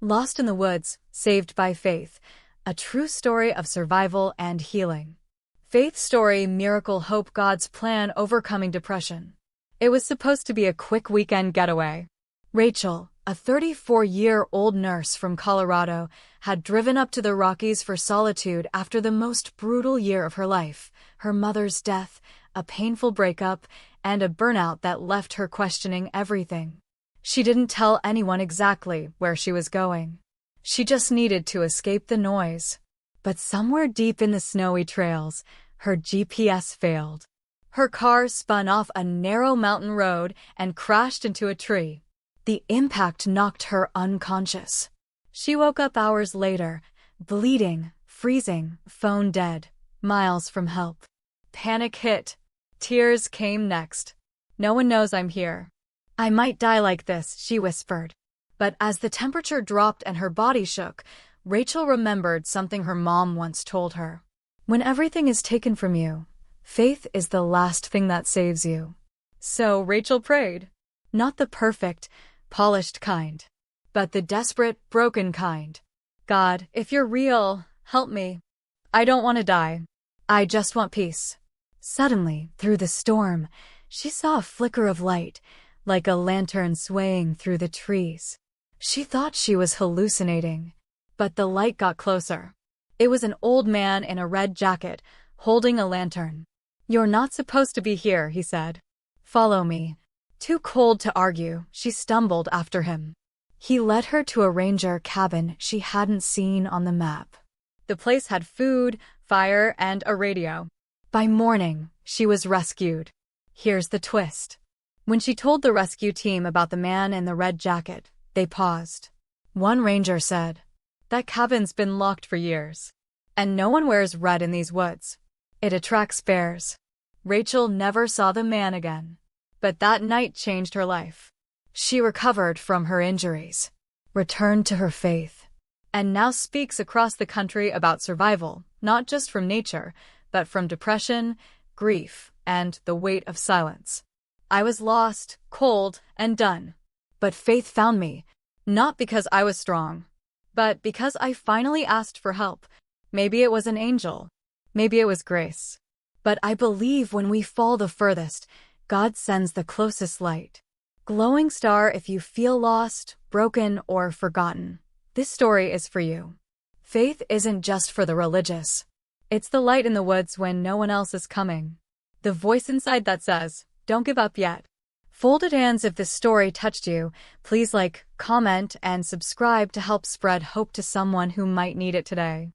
Lost in the Woods, Saved by Faith, a true story of survival and healing. Faith's story, miracle, hope, God's plan, overcoming depression. It was supposed to be a quick weekend getaway. Rachel, a 34-year-old nurse from Colorado, had driven up to the Rockies for solitude after the most brutal year of her life, her mother's death, a painful breakup, and a burnout that left her questioning everything. She didn't tell anyone exactly where she was going. She just needed to escape the noise. But somewhere deep in the snowy trails, her GPS failed. Her car spun off a narrow mountain road and crashed into a tree. The impact knocked her unconscious. She woke up hours later, bleeding, freezing, phone dead, miles from help. Panic hit. Tears came next. "No one knows I'm here. I might die like this," she whispered. But as the temperature dropped and her body shook, Rachel remembered something her mom once told her. "When everything is taken from you, faith is the last thing that saves you." So Rachel prayed. Not the perfect, polished kind, but the desperate, broken kind. "God, if you're real, help me. I don't want to die. I just want peace." Suddenly, through the storm, she saw a flicker of light, like a lantern swaying through the trees. She thought she was hallucinating, but the light got closer. It was an old man in a red jacket, holding a lantern. "You're not supposed to be here," he said. "Follow me." Too cold to argue, she stumbled after him. He led her to a ranger cabin she hadn't seen on the map. The place had food, fire, and a radio. By morning, she was rescued. Here's the twist. When she told the rescue team about the man in the red jacket, they paused. One ranger said, "That cabin's been locked for years. And no one wears red in these woods. It attracts bears." Rachel never saw the man again. But that night changed her life. She recovered from her injuries, returned to her faith, and now speaks across the country about survival, not just from nature, but from depression, grief, and the weight of silence. "I was lost, cold, and done. But faith found me, not because I was strong, but because I finally asked for help. Maybe it was an angel. Maybe it was grace. But I believe when we fall the furthest, God sends the closest light. Glowing star if you feel lost, broken, or forgotten. This story is for you. Faith isn't just for the religious. It's the light in the woods when no one else is coming. The voice inside that says, don't give up yet." Folded hands. If this story touched you, please like, comment, and subscribe to help spread hope to someone who might need it today.